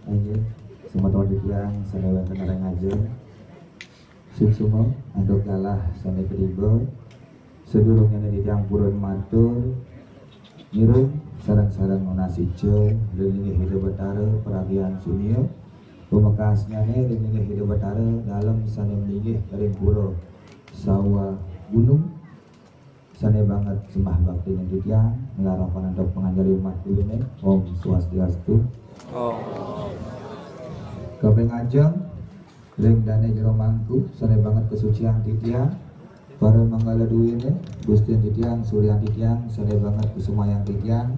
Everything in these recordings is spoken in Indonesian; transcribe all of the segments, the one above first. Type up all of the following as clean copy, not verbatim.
Ayo, semua teman yang saya kenal aja. Semua andok galah sampai keribu. Sedurungnya dari tiang purun matur, ngirum sarang-sarang monasice, ringi hidup betara peragian sunio, pemekasnya nih ringi hidup betara dalam sana meninggi dari pura sawah gunung. Sana banget sembah bakti yang tiang, ngelarapan andok penganjali umat ini, Om Swastiastu. Kaping ajeng ring dane jero mangku sane banget kesucian titiang para manggala duwine Gusti titiang surya titiang sane banget kusumayang titiang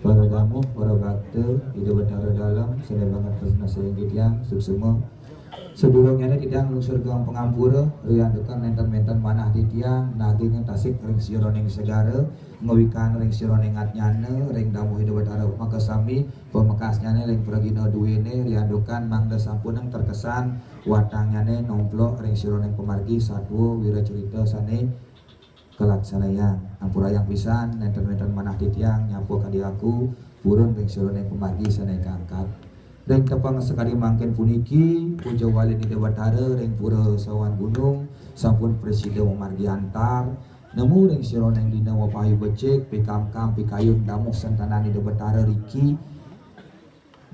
para damu para bakte hidup betara dalam sane banget kesana sering titiang suksema sedurungnya titiang lungsur gang pengampura rian dekan menten-menten manah titiang naging tasik ring sironing segara ngawikan ring sironing atnyane ring damu hidup betara maka sami pemekasnya ring pragina duwine rian dekan mangda sampuneng terkesan watangnya nomplok ring sironing pemargi satwa wira cerita sane kelaksanayang ampura yang pisan nenten-nenten manah titiang nyapu kadiaku purun ring sironing pemargi sane kangkat ring tepang sekali mangken puniki puja wali di Batara ring pura sawan gunung sampun presiden memargi antar nemu ring sironing dina wapayu becek pikam-kam pikayun damuh sentanan di Batara riki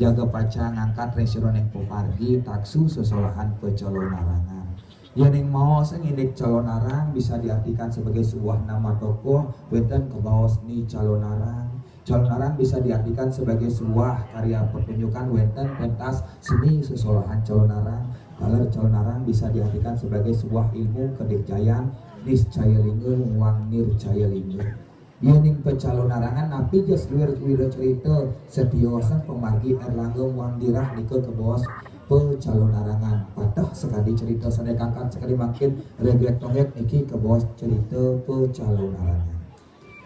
jaga paca ngangkat ring sironing pemargi taksu sesolahan pecalon narangan yang mau sengidik calon narang bisa diartikan sebagai sebuah nama tokoh wenten kebawas ni calon narang. Calon narang bisa diartikan sebagai sebuah karya pertunjukan wenten pentas seni sesolahan calon narang. Kalau calon narang bisa diartikan sebagai sebuah ilmu kedikjayaan niscaya lingga muang nircaya lingga. Dia ning pecalon narangan napi jas wira cerita setiosan pemargi Erlangga muang dirah nike ke bawah pecalon narangan patah sekali cerita sana kangkat sekali makin regret tongek niki ke bawah cerita pecalon narangan.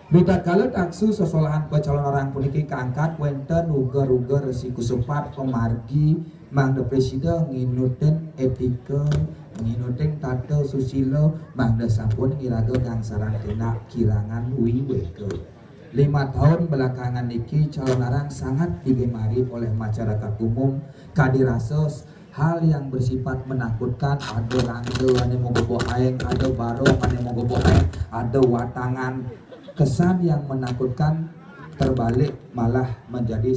Bita kala taksu sesolahan pecalon narang puniki kangkat wenten uga-uga resi kusupat pemargi mangda presiden nginuten etika nginuten tata susilo mangda sampun iraga gangsaran kena kirangan wiweke 5 tahun belakangan niki calon narang sangat digemari oleh masyarakat umum kadirasos hal yang bersifat menakutkan ada rangga ane mau gobo aeng ada barong ane mau gobo aeng ada watangan kesan yang menakutkan terbalik malah menjadi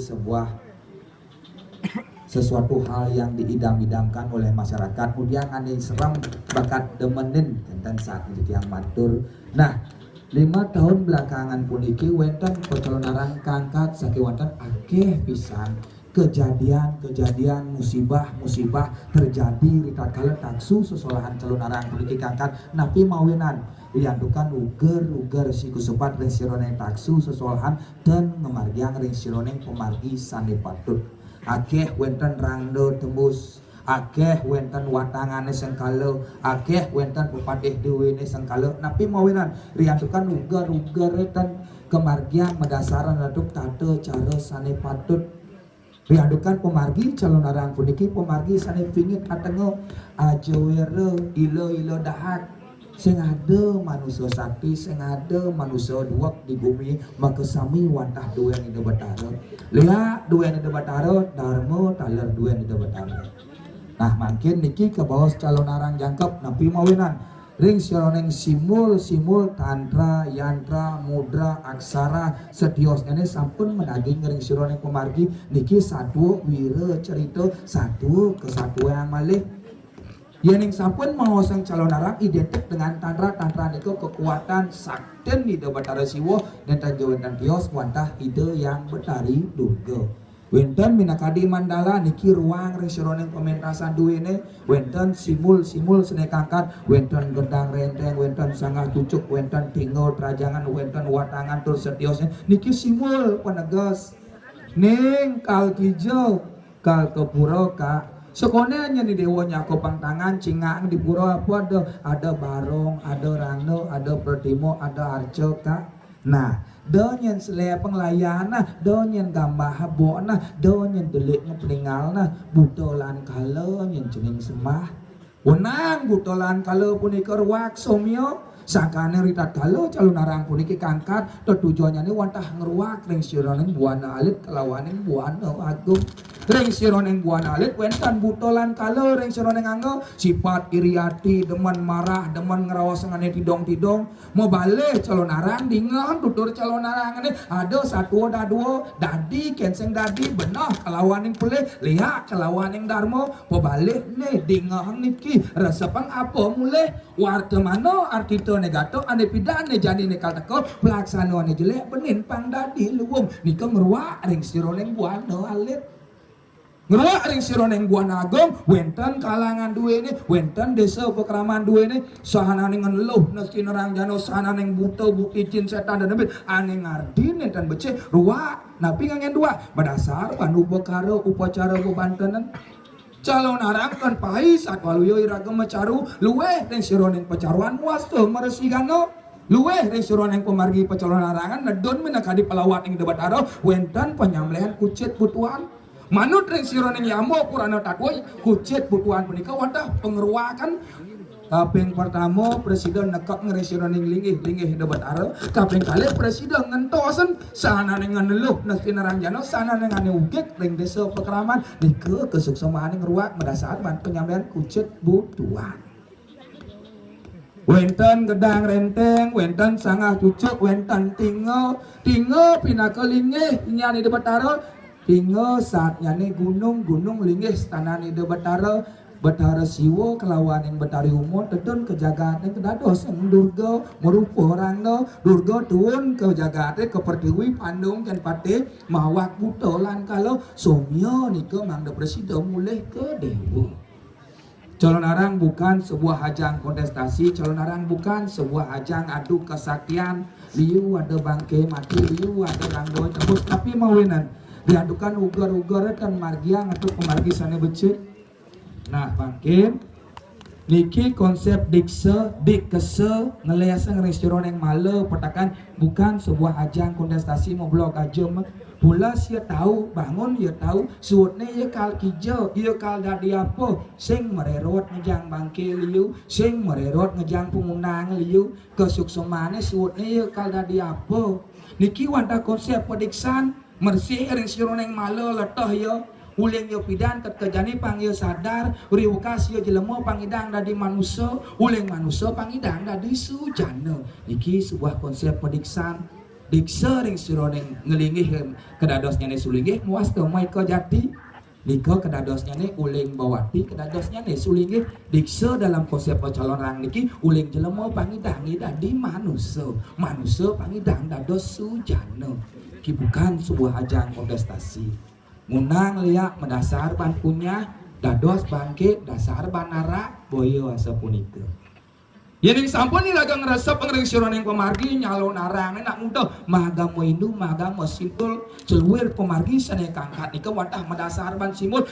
sesuatu hal yang diidam-idamkan oleh masyarakat kemudian ane serem bakat demenin tentang saat itu yang matur. Nah 5 tahun belakangan puniki wenten pecalon narang kangkat sakiwatan akeh pisan kejadian musibah terjadi ritat kala taksu sesolahan calon narang puniki kangkat napi mawinan diandukan uger si kusupat ring sironeng taksu sesolahan dan ngemargiang ring sironeng pemargi sani patut akeh wenten rangdo tembus akeh wenten watangane sengkala akeh wenten pepatih duwene sengkala napi mawinan riandukan uger retan kemargiang medasaran aduk tata cara sani patut riadukan pemargi calon narang puniki pemargi sane pingit atengo ajawere ilo dahak sing ada manusia sakti sing ada manusia duak di bumi maka sami wantah duen di Batara lihat duen di Batara dharma taler duen di Batara. Nah makin niki ke bawah calon narang jangkep napi mawinan ring sironeng simul tantra yantra mudra aksara setiosnya sampun menaging ring sironeng pemargi niki satu wira cerita satu kesatuan yang malih yang sampun mengosong calon narang identik dengan tantra niku kekuatan sakten di Batara Siwo dan tanjawan tios wantah ide yang betari durga wenten minakadi mandala niki ruang ring sironeng pementasan duwene wenten simul sene kangkat wenten gendang renteng wenten sanggah cucuk wenten tinggal trajangan wenten watangan tur setiosnya niki simul penegas ning kal kijo kal kepuro ka sekonanya di dewanya kopang tangan cingang di puro apa ada barong ada rangno ada pertimo ada arco ka nah donyen selea penglayana donyen gambah habona donyen delik ngepeningalna butolan kala nyen cening semah wenang butolan kala punika ruwak somyo sakane ritat kala calon narang puniki kangkat tujuannya ini wantah ngeruak ring sironing buana alit kelawaning buana agung Reng sironeng buana alit wentan butolan kala reng sironeng anggo sifat iriati demen marah demen ngerawasangannya tidong-tidong mau balik calon arang dingan tutur calon arang ini ada satu ada dua dadi kenseng dadi benah kelawan yang pelih lihat kelawan yang darmo mau balik nih dingan niki resepang apa mulai warta mana artito negato ane pidane jadi nekal teko pelaksana ane jelek benin pang dadi luwung nika ngeruak ring sironeng buana alit ngeruak ring sironeng buana agong wenten kalangan dua ini wenten desa pekraman dua ini sahana neng ngeluh nasi nerang jano sahana neng buta bukti cin setan dan nabi ane ngardin dan beceh ruak napi ngangen dua berdasar panu bekara upacara bebantenan calon arang kan pai saat waluyo iragam mecaru luweh ring sironeng pecaruan muas tuh meresigano luweh ring sironeng pemargi pecalon arangan nedon menakadi pelawat ing debat aro wenten penyamlehan kucit butuan manut ring sironeng yamo purana takoi kucit butuan punika wantah pengeruakan kaping pertama presiden nekak ngeresironeng linggih debat aro kaping kali presiden ngentosen sana dengan neluh nasti naranjano sana dengan ugek ring desa pekraman nika kesuksemaan ngeruak mendasar ban penyamlehan kucit butuan wenten gedang renteng wenten sangah cucuk wenten tinggal pinaka linggih nyani debat aro tinggal saat nyani gunung linggih tanani debat aro Betara siwo kelawan yang betari umur tedon kejagaan yang kedados yang durga merupa orang no durga tuun kejagaan ke pertiwi pandung dan pate mawak butolan kalau somyo nika mangda presiden mulai ke dewa calon arang bukan sebuah ajang kontestasi calon arang bukan sebuah ajang adu kesaktian liu ada bangke mati liu ada ranggo tebus tapi mawinan diadukan ugar-ugar kan margiang atau pemargi sana becik. Nah bangkin niki konsep dikse ngeliasan restoran yang malu petakan bukan sebuah ajang kontestasi mau blok aja pula sia tahu bangun ya tahu suutnya ya kal kijo ya kal dadi apa sing mererot ngejang bangke liu sing mererot ngejang pengunang liu kesuksemane suutnya ya kal dadi apa niki wanta konsep pediksan mersih restoran yang malu letah ya uleng yo pidan kejani panggil sadar riukas yo jelema pangidang dadi manusia uleng manusia pangidang dadi sujana iki sebuah konsep pediksan dikse ring sironeng ngelinggih kedadosnya ne sulinggih muas ke mai ke jati nika kedadosnya ne uleng bawati kedadosnya ne sulinggih dikse dalam konsep calon rang niki uleng jelema pangidang dadi manusia pangidang dados sujana iki bukan sebuah ajang kontestasi munang liak mendasar ban punya dados bangke dasar banara boyo asa punika Yening sampun ni lagang resep ngering siron yang pemargi nyalon arang nak muda magamo Hindu magamo simpul celuir pemargi sane kangkat nika watah mendasar ban simul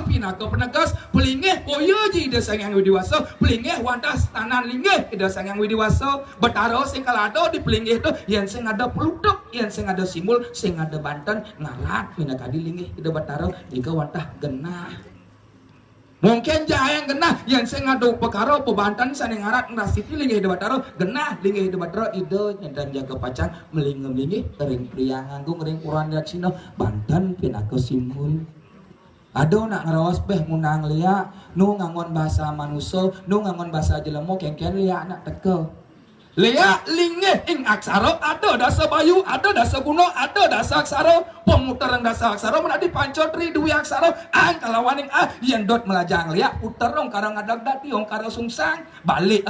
pinaka penegas pelingeh koyo ji desa yang widiwasa pelingeh watah tanan lingeh desa yang widiwasa betaro sing kalado di pelingeh tu yen sing ada pelutuk yen sing ada simul sing ada banten ngarat pinaka di lingeh ida betaro nika watah genah mungkin jaya yang genah yang saya ngadu perkara pebantan sana ngarat ngrasiti linggih de bataro genah linggih de bataro ide dan jaga pacan melingem linggih ring priang nganggung ring kuran dak sino Banten pinaka simpul ado nak ngarawas beh munang lia nu ngangon bahasa manusia nu ngangon bahasa jelema kengken lia nak teke lia linggih ing aksara ada dasa bayu ada dasa kuno ada dasa aksara pemutaran dasa aksara menadi pancotri dua aksara kalawan ing yen dot melajang lia puter dong karang ngadag dati ong karo sungsang balik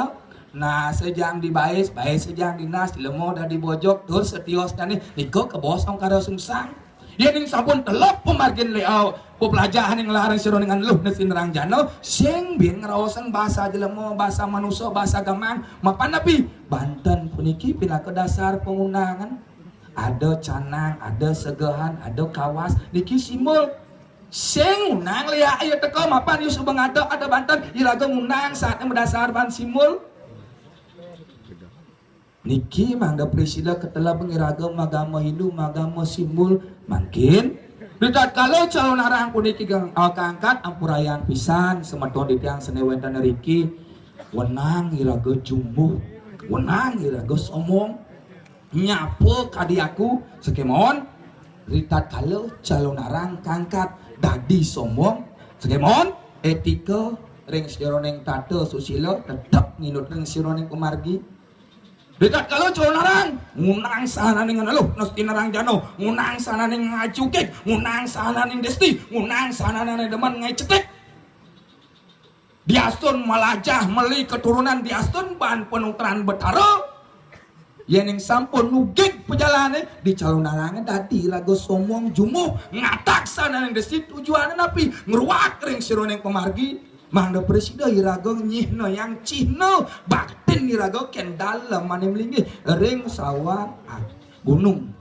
nah sejang di baes sejang di nas lemo dah di bojok tur setios nih niko ke bos ong karo sungsang dia ning sabun telop pemargin leau pelajaran yang larang siro dengan luh nesin rangjano sing bin ngerawasan bahasa jelema bahasa manusia bahasa gamang mapan nabi Banten puniki pinaka dasar pengundangan ada canang ada segahan ada kawas niki simbol sing unang lia ayo teko mapan yus ubeng ada Banten iraga unang saatnya berdasar ban simbol niki mangda presida ketelah pengiraga magama Hindu magama simbol makin Ditat kalau calon arang puniki kangkat ampurayan pisan semeton di tiang senewen dan riki wenang iraga jumbuh wenang iraga somong nyapo kadiaku sekemon Ditat kalau calon arang kangkat dadi sombong sekemon etika ring sironeng tata susila tetap nginut ring sironeng pemargi dekat kalau narang ngunang sana ning alo nosti narang jano ngunang sana ning ngacukik ngunang sana ning desti ngunang sana ning deman ngai cetek diastun malajah meli keturunan diastun bahan penukran betara yang sampun nugik perjalanan di calon narangan tadi raga sombong jumuh ngatak sana ning desti tujuannya napi ngeruak ring sironeng pemargi mangda presida iraga nyihna yang cihna batin iraga ken dalam manem linggih ring sawah gunung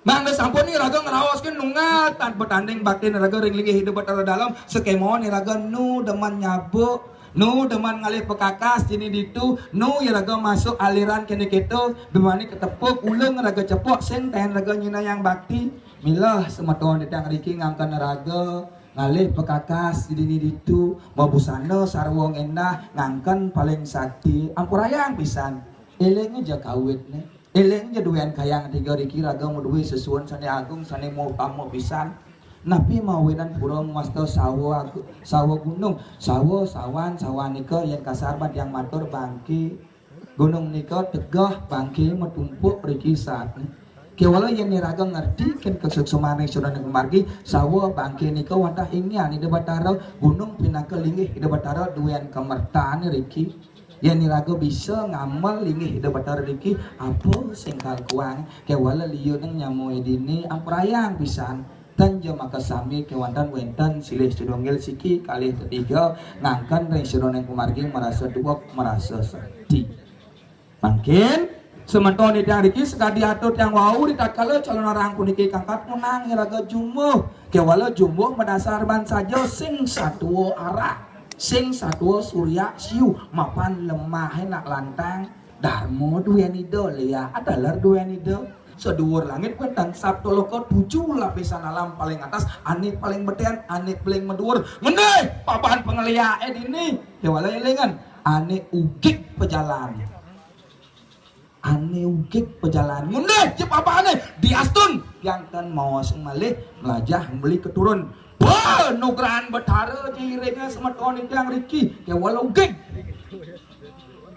mangda sampun iraga ngrawaskeun nunggal tanpa tanding batin iraga ring linggih hidup betara dalam sekemon iraga nu deman nyabuk nu deman ngalih pekakas jini ditu nu iraga masuk aliran kene keto bemani ketepuk ulung iraga cepok sing ten iraga nyina yang bakti milah semeton ditang riki ngangkan iraga ngalih pekakas di ditu mau busana sarwong endah ngangken paling sakti ampurayang pisan eleng aja kawitne eleng aja duwean kayang tiga riki raga muduwi sesuun sane agung sane mau pamo pisan napi mawinan purong master sawo gunung sawo sawan sawan nika yang kasarbat yang matur bangki gunung nika tegah bangki metumpuk riki saat kewala yang niraga ngerti kan kesuksuman sudah ngemargi sawo bangke nika wantah ingnya ni debatara gunung pinaka linggih debatara duwean kemertaan riki yang niraga bisa ngamal linggih debatara riki apa singkal kuang kewala liyo nang nyamu edini amprayang pisan tanja maka sami kewantan wenten silih sedonggel siki kali ketiga ngangkan ring sedoneng pemargi merasa duok merasa sedih makin sementon di riki sekali atur yang wau di tatkala calon orang puniki kangkat menang iraga jumuh kewala jumuh mendasar ban saja sing satuo arah sing satuo surya siu mapan lemah enak lantang darmo duenido lia adalah duenido seduur langit wetang sabtu loko 7 lapisan alam paling atas ane paling betean ane paling meduur ngene papan pengeliae ini kewala elengan ane ugik pejalan ane ugik perjalanan muneh cip apa ane diastun yang kan mau malih melajah beli keturun nugrahan betara jiringnya semeton yang riki ya walau ugik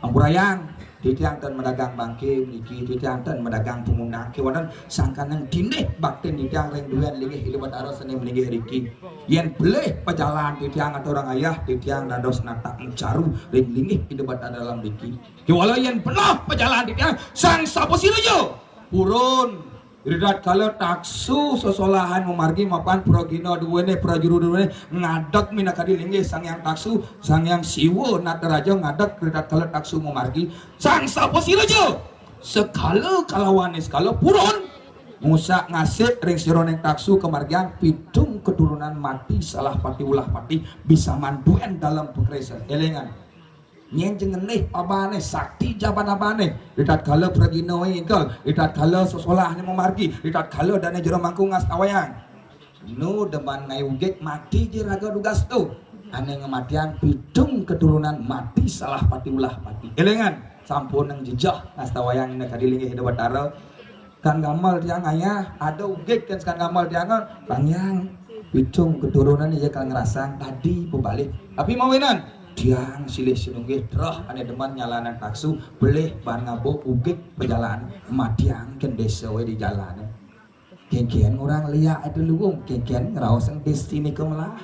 ampurayang titiang tan medagang bangke niki titiang tan medagang pengundang kewanan sangkanang dindih bakten titiang ring duan linggih hidup betara seni melinggih riki yen beleh pejalan titiang atau orang ayah titiang dados natak mencaru ring linggih hidup betara dalam riki kewala yen penuh pejalan titiang sang sapo sirejo purun iridat kala taksu sosolahan memargi mapan progino duwene prajuru duwene ngadak minakadi linggih sang yang taksu sang yang siwo nataraja ngadak iridat kala taksu memargi sang sapo sirejo sekala kalawane sekala purun Musa ngasih ring sironeng taksu kemargian pitung keturunan mati salah pati ulah pati bisa manduen dalam pengresan elengan nyen jengenih abane sakti jaban abane ditat kala pragino ingkal ditat kala sosolahnya memargi ditat kala dana jero mangkung ngas tawayang nu deman ngai ugek mati jeraga dugas tu ane ngematian pitung keturunan mati salah pati ulah pati elengan sampun nang jejah ngas tawayang ina kadilingi hidup batara kan gamal tiang ayah ada ugek kan kan gamal tiang pangyang pitung keturunan iya kan ngerasan tadi pembalik tapi mawinan tiang silih sinunggih drah ane deman nyalanan taksu boleh bahan ngabuk ugik perjalanan matiang ken desa we di jalan kian orang liak ada luwung kian ngerawasan destiny kemelah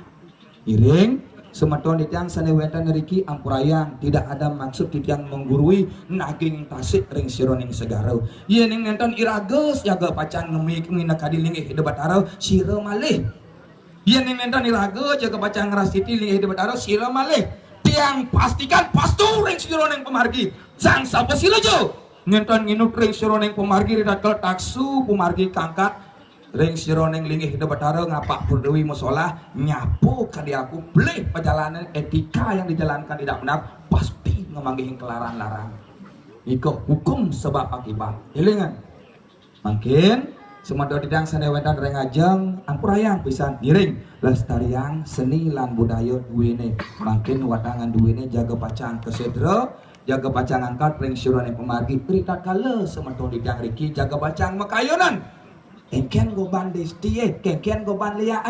iring semeton di tiang sanewetan riki ampurayang tidak ada maksud di tiang menggurui naging tasik ring sironing segaro yen ning nenten irageus jaga pacan ngemik nginakadi linggih hidup batara sira malih yen ning nenten irageus jaga pacan ngrasiti linggih hidup batara sira malih tiang pastikan pastu ring sironeng pemargi sang sapa sirejo ngenton nginut ring sironeng pemargi ridat kel taksu pemargi kangkat ring sironeng linggih hidup batara ngapak perdewi musola nyapu kadi aku beli perjalanan etika yang dijalankan tidak benar pasti ngemanggihin kelarang-larang iko hukum sebab akibat elingan makin semua didang sanewetan rengajeng ampurayang pisan giring lestarian seni lan budaya duwene makin watangan duwene jaga pacang kesedra jaga pacang angkat ring sironeng pemargi ritat kala semeton didang riki jaga pacang makayonan Kengken goban desti kengken goban lia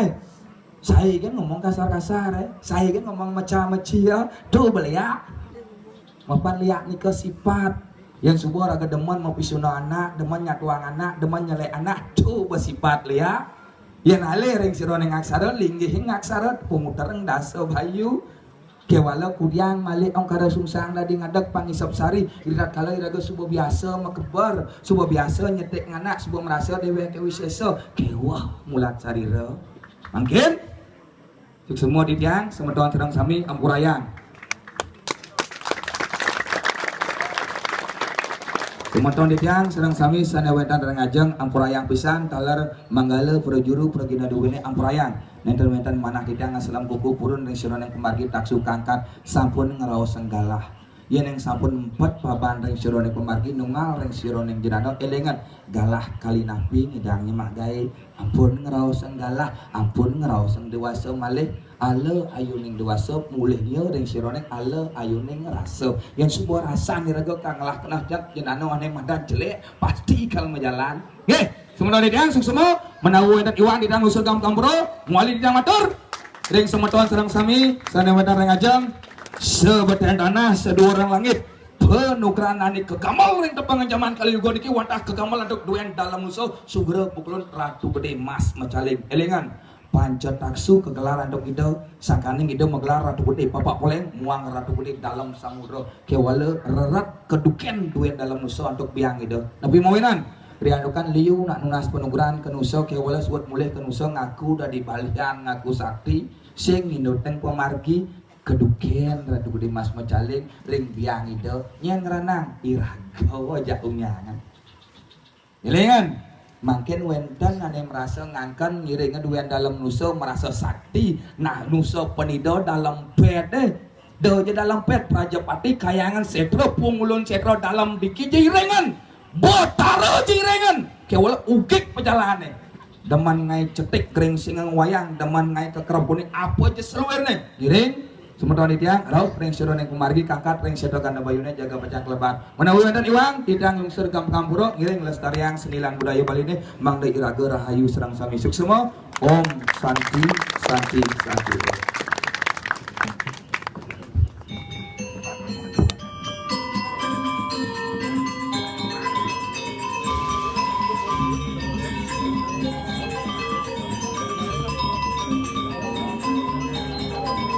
saya kan ngomong kasar-kasar saya kan ngomong macam-macam tuh belia mapan lia ni ke sifat yang sebuah raga demen mau pisuna anak demen nyatuang anak demen nyelek anak tuh bersifat lia yang ale ring sironeng aksara linggih aksara pumutereng dasa bayu kewala kudiang malik ong kada sungsang ladi ngadak pangisap sari irat kala iraga subuh biasa makebar subuh biasa nyetek nganak subuh merasa dewe ke wisesa kewah mulat sarira mungkin cuk semua didiang semedoan terang sami ampurayang Kumaton didiang serang sami sanewetan rengajeng ampurayang pisan taler manggala prajuru pragina duwene ampurayang nenten wentan manah didiang ngaselam kuku purun ring siron yang pemargi taksu kangkat sampun ngeraos senggalah yen yang sampun empet paban ring siron yang pemargi nungal ring siron yang jenano elengan galah kali napi ngidang nyemak gae ampun ngeraos senggalah ampun ngeraos seng dewasa malih ala ayuning dewasa mulihnya ring sironek ala ayuning rasa yang sebuah rasa niraga kang lah kenah jak jenano ane madan jelek pasti kal majalan nggih semua didiang semua menawu enten iwan didang usul kampuro muali didang matur ring semeton sareng sami sanewetan rengajeng sebeten tanah sedua orang langit penukeran ani kegamal ring tepangan zaman kali yugo niki wantah kegamal untuk duen dalam musuh sugera pukulun ratu gede mas macaling elingan panca taksu kegelaran dok ide sakaning ide menggelar ratu gede bapak poleng muang ratu gede dalam samudra kewala rerat keduken duit dalam nusa untuk biang ide nabi mawinan riandukan liu nak nunas penugeran ke nusa kewala suat mulih ke nusa ngaku dari balian ngaku sakti sing indoteng pemargi keduken ratu gede mas macaling ring biang ide nyang ranang iraga wajah unyangan elingan makin wenten ane merasa ngangkan ngiringan duyan dalam nusa merasa sakti nah nusa penido dalam pet doja dalam pet Prajapati kayangan setro pungulun setro dalam diki jirengan botaro jirengan kewala ugik pejalane deman ngai cetik kering singang wayang deman ngai kekerapuni apa aja seluirnya jiring sementara didiang rauh ring siron yang kumargi kangkat ring sido kanda bayune jaga pecah kelebat menawi wonten iwang tidang lungsur kampuro ngiring lestariang senilan budaya Bali ini mangda iraga rahayu serang sami suksema om santi santi santi